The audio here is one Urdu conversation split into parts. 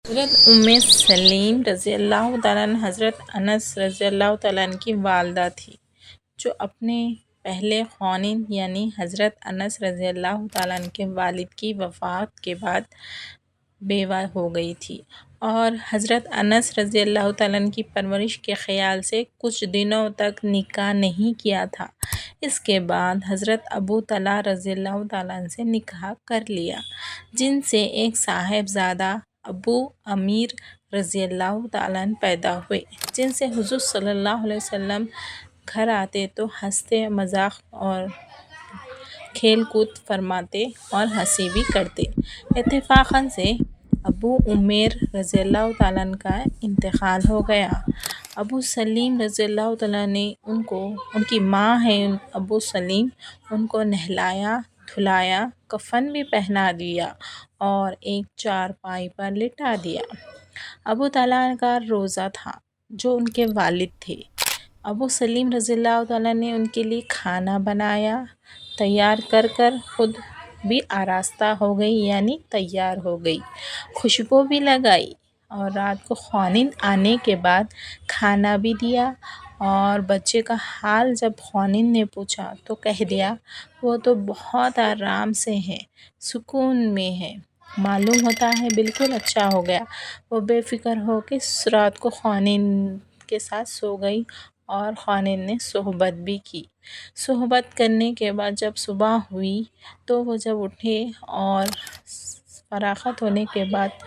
حضرت سلیم رضی اللہ تعالیٰ عنہ حضرت انس رضی اللہ تعالیٰ عنہ کی والدہ تھی، جو اپنے پہلے خاوند یعنی حضرت انس رضی اللہ تعالیٰ عنہ کے والد کی وفات کے بعد بیوہ ہو گئی تھی، اور حضرت انس رضی اللہ تعالیٰ عنہ کی پرورش کے خیال سے کچھ دنوں تک نکاح نہیں کیا تھا۔ اس کے بعد حضرت ابو طلحہ رضی اللہ تعالیٰ عنہ سے نکاح کر لیا، جن سے ایک صاحبزادہ ابو امیر رضی اللہ تعالیٰ عنہ پیدا ہوئے، جن سے حضور صلی اللہ علیہ وسلم گھر آتے تو ہنستے، مذاق اور کھیل کود فرماتے اور ہنسی بھی کرتے۔ اتفاقاً سے ابو امیر رضی اللہ تعالیٰ عنہ کا انتقال ہو گیا۔ ابو سلیم رضی اللہ تعالیٰ نے ان کی ماں ہے ابو سلیم، ان کو نہلایا دھلایا، کفن بھی پہنا دیا اور ایک چارپائی پر لٹا دیا۔ ابو طلحہ کا روزہ تھا جو ان کے والد تھے۔ ابو سلیم رضی اللہ تعالیٰ نے ان کے لیے کھانا بنایا، تیار کر خود بھی آراستہ ہو گئی یعنی تیار ہو گئی، خوشبو بھی لگائی، اور رات کو خاوند آنے کے بعد کھانا بھی دیا، اور بچے کا حال جب خاوند نے پوچھا تو کہہ دیا وہ تو بہت آرام سے ہے، سکون میں ہے، معلوم ہوتا ہے بالکل اچھا ہو گیا۔ وہ بے فکر ہو کے رات کو خاوند کے ساتھ سو گئی، اور خاوند نے صحبت بھی کی۔ صحبت کرنے کے بعد جب صبح ہوئی تو وہ جب اٹھے اور فراغت ہونے کے بعد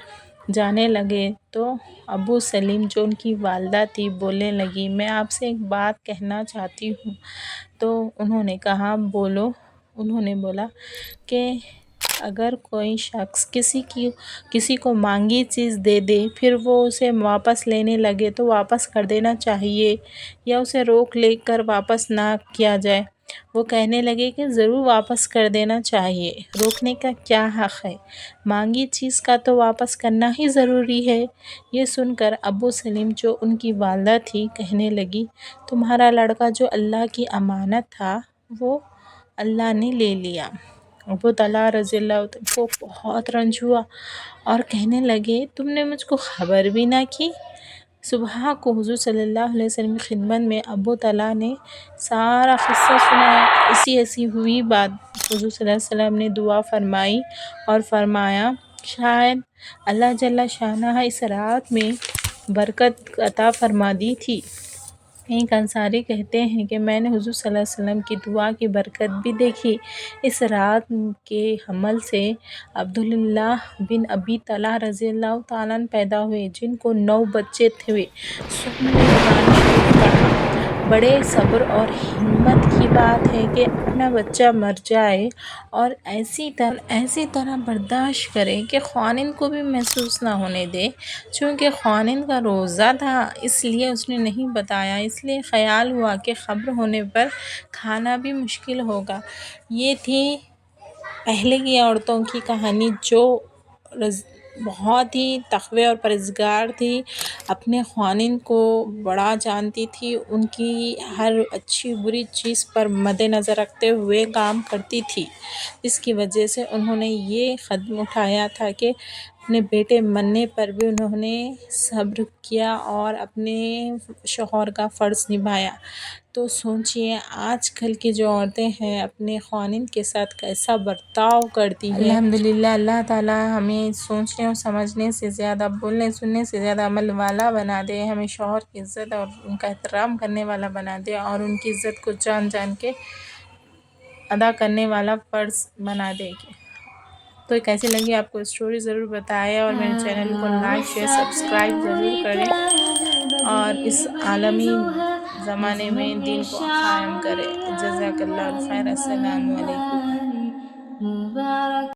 جانے لگے تو ابو سلیم جو ان کی والدہ تھی بولنے لگی، میں آپ سے ایک بات کہنا چاہتی ہوں۔ تو انہوں نے کہا بولو۔ انہوں نے بولا کہ اگر کوئی شخص کسی کو مانگی چیز دے دے پھر وہ اسے واپس لینے لگے تو واپس کر دینا چاہیے یا اسے روک لے کر واپس نہ کیا جائے؟ وہ کہنے لگے کہ ضرور واپس کر دینا چاہیے، روکنے کا کیا حق ہے، مانگی چیز کا تو واپس کرنا ہی ضروری ہے۔ یہ سن کر ابو سلیم جو ان کی والدہ تھی کہنے لگی، تمہارا لڑکا جو اللہ کی امانت تھا وہ اللہ نے لے لیا۔ ابو طلحہ رضی اللہ تعالیٰ کو بہت رنج ہوا اور کہنے لگے تم نے مجھ کو خبر بھی نہ کی۔ صبح کو حضور صلی اللہ علیہ وسلم کی خدمت میں ابو طلحہ نے سارا قصہ سنایا۔ ایسی ہوئی بات حضور صلی اللہ علیہ وسلم نے دعا فرمائی اور فرمایا شاید اللہ جل شانہ اس رات میں برکت عطا فرما دی تھی۔ ایک انصاری کہتے ہیں کہ میں نے حضور صلی اللہ علیہ وسلم کی دعا کی برکت بھی دیکھی۔ اس رات کے حمل سے عبداللہ بن ابی طلحہ رضی اللہ تعالیٰ عنہ پیدا ہوئے، جن کو 9 بچے ہوئے۔ سب نے قرآن شریف پڑھا۔ بڑے صبر اور ہمت کی بات ہے کہ اپنا بچہ مر جائے اور ایسی طرح برداشت کرے کہ خاوند کو بھی محسوس نہ ہونے دے۔ چونکہ خاوند کا روزہ تھا اس لیے اس نے نہیں بتایا، اس لیے خیال ہوا کہ خبر ہونے پر کھانا بھی مشکل ہوگا۔ یہ تھی پہلے کی عورتوں کی کہانی جو بہت ہی تقوی اور پرہیزگار تھی، اپنے خاوند کو بڑا جانتی تھی، ان کی ہر اچھی بری چیز پر مد نظر رکھتے ہوئے کام کرتی تھی، جس کی وجہ سے انہوں نے یہ قدم اٹھایا تھا کہ اپنے بیٹے مرنے پر بھی انہوں نے صبر کیا اور اپنے شوہر کا فرض نبھایا۔ تو سوچئے آج کل کی جو عورتیں ہیں اپنے خاوند کے ساتھ کیسا برتاؤ کرتی ہیں۔ الحمدللہ اللہ تعالیٰ ہمیں سوچنے اور سمجھنے سے زیادہ، بولنے سننے سے زیادہ عمل والا بنا دے، ہمیں شوہر کی عزت اور ان کا احترام کرنے والا بنا دے، اور ان کی عزت کو جان کے ادا کرنے والا فرض بنا دے۔ تو کیسی لگی آپ کو اسٹوری ضرور بتائیں، اور میرے چینل کو لائک شیئر سبسکرائب ضرور کریں، اور اس عالمی زمانے میں دین کو قائم کریں۔ جزاک اللہ خیر۔ السلام علیکم۔